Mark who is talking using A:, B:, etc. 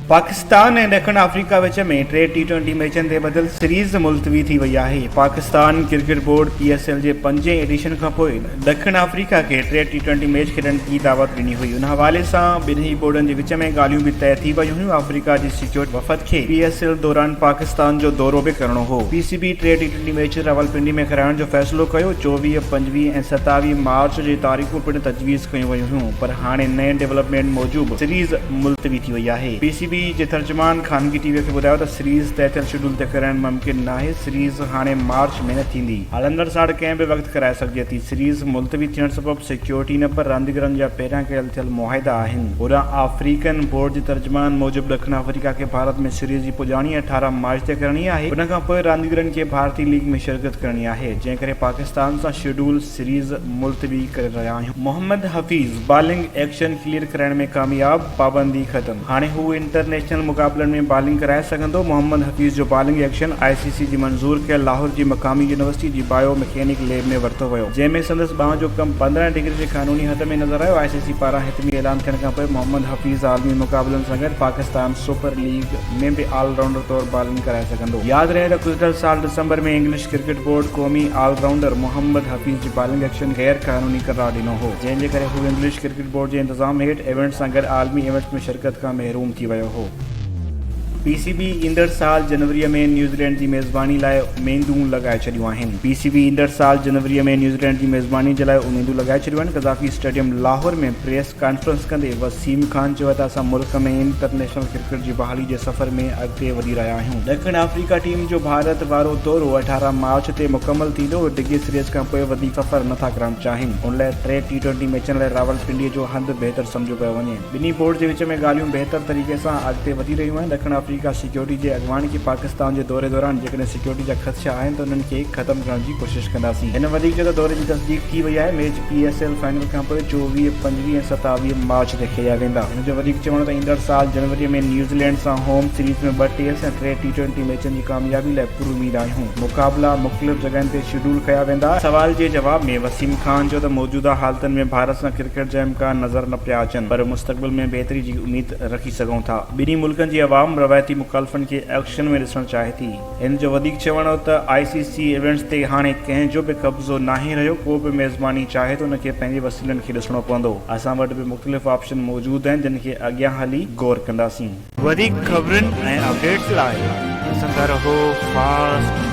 A: पाकिस्तान ऐं ॾखण अफ्रीका विच में टे T20 मैचनि ते बदिल सीरीज़ मुलतवी थी वई आहे। पाकिस्तान क्रिकेट बोर्ड PSL जे 5 एडिशन खां पोइ ॾखण अफ्रीका खे टे T20 मैच खेॾण जी दावत ॾिनी हुई। उन हवाले सां ॿिन्ही बोर्डनि जे विच में ॻाल्हियूं बि तइ थी वयूं हुयूं। अफ्रीका जी सिक्योरिटी वफ़द खे PSL दौरान पाकिस्तान जो दौरो बि करणो हो। PCB टे T20 मैच रावलपिंडी में कराइण जो फ़ैसिलो कयो। 24, 25 ऐं 27 मार्च जी तारीख़ूं पिणु तजवीज़ कयूं वयूं हुयूं, पर हाणे नए डेवलपमेंट मूजिबि सीरीज़ मुलतवी थी वई आहे। PCB जे तर्जुमान ख़ानगी टीवीअ खे ॿुधायो त सीरीज़ तय थियल शेड्यूल ते कराइण मुमकिन नाहे। सीरीज़ हाणे मार्च में न थींदी, हलंदड़ साड़ कंहिं बि वक़्तु कराए सघिजे थी। सीरीज़ मुलतवी थियण सबबि सिक्योरिटी न पर रांदीगरनि जा पहिरियां कयल थियल मुआहिदा आहिनि। होॾां अफ्रीकन बोर्ड जे तर्जुमान मूजिबि ॾखण अफ्रीका खे भारत में सीरीज़ जी पुॼाणी 18 मार्च ते करणी आहे। उन खां पोइ रांदीगरनि खे भारतीय लीग में शिरकत करणी आहे, जंहिं करे पाकिस्तान सां शेड्यूल सीरीज़ मुलतवी करे रहिया आहियूं। Mohammad Hafeez bowling action clear कराइण में कामयाब, पाबंदी ख़त्म। हाणे हू इंटरनेशनल मुक़ाबलनि में बॉलिंग कराए सघंदो। मोहम्मद हफ़ीज़ जो बॉलिंग एक्शन ICC जी मंज़ूर कयल लाहौर जी मक़ामी यूनिवर्सिटी जी बायो मैकेनिक लैब में वरितो वियो, जंहिंमें संदसि ॿांह जो कमु 15 डिग्री जे क़ानूनी हद में नज़र आयो। ICC पारां हितमी ऐलान थियण खां पोइ मोहम्मद हफ़ीज़ आलमी मुक़ाबलनि सां गॾु पाकिस्तान सुपर लीग में बि ऑलराउंडर तौरु बॉलिंग कराए सघंदो। यादि रहे त गुज़िरियल साल दिसंबर में इंग्लिश क्रिकेट बोर्ड क़ौमी ऑलराउंडर मोहम्मद हफ़ीज़ जी बॉलिंग एक्शन गैर क़ानूनी करार ॾिनो हो, जंहिंजे करे हू इंग्लिश क्रिकेट बोर्ड जे इंतज़ाम हेठि इवेंट सां गॾु आलमी इवेंट में शिरकत खां महरूम थी वियो हो। PCB ईंदड़ साल जनवरीअ में न्यूज़ीलैंड जी मेज़बानी लाइ उमेदूं लॻाए छॾियूं आहिनि। PCB ईंदड़ साल जनवरीअ में न्यूज़ीलैंड जी मेज़बानी जे लाइ उमेदूं लॻाए छॾियूं आहिनि। क़ज़ाफ़ी स्टेडियम लाहौर में प्रेस कॉन्फ्रेंस कंदे वसीम ख़ान चयो त असां मुल्क में इंटरनेशनल क्रिकेट जी बहाली जे सफ़र में अॻिते वधी रहिया आहियूं। ॾखण अफ्रीका टीम जो भारत वारो दौरो 18 मार्च ते मुकमल थींदो। डिघे सीरीज़ खां पोइ वधीक सफ़र नथा करणु चाहिनि। उन लाइ टे T20 मैचनि लाइ रावलपिंडीअ जो हंधु बहितर सम्झो पियो वञे। ॿिन्ही बोर्ड जे विच में ॻाल्हियूं बहितर तरीक़े सां अॻिते वधी रहियूं आहिनि। ॾखण अफ्रीका सिक्योरिटी जे अॻवानी खे पाकिस्तान जे दौरे दौरान जेकॾहिं सिक्योरिटी जा ख़दशा आहिनि त उन्हनि खे ख़तमु करण जी कोशिशि कंदासीं। हिन वधीक त दौरे जी तस्दीक थी वई आहे। मैच PSL फाइनल खां पोइ 24, 25 ऐं 27 मार्च ते खेॾिया वेंदा। हिन जो वधीक चवण त ईंदड़ साल जनवरीअ में न्यूज़ीलैंड सां होम सीरीज़ में 2 टेस्ट ऐं टे T20 मैचनि जी कामयाबी लाइ पूरी उमेद आहियूं। मुक़ाबला मुख़्तलिफ़ जॻहियुनि ते शेड्यूल कया वेंदा। सवाल जे जवाब में वसीम ख़ान चयो त मौजूदा हालतुनि में भारत सां क्रिकेट जा इम्कान नज़र न पिया अचनि, पर मुस्तक़बिल में बहितरी जी उमेद रखी सघूं था। ॿिन्ही मुल्कनि जी अवाम रवायती मुख़ालिफ़नि खे एक्शन में ॾिसणु चाहे थी। हिन जो वधीक चवण त ICC इवेंट्स ते हाणे कंहिंजो बि कब्ज़ो नाहे रहियो। को बि मेज़बानी चाहे त उनखे पंहिंजे वसीलनि खे ॾिसणो पवंदो। असां वटि बि मुख़्तलिफ़ ऑप्शन मौजूदु आहिनि, जिन खे अॻियां हली गौर कंदासीं। वधीक ख़बरुनि ऐं अपडेट्स लाइ ॾिसंदा रहो फास्ट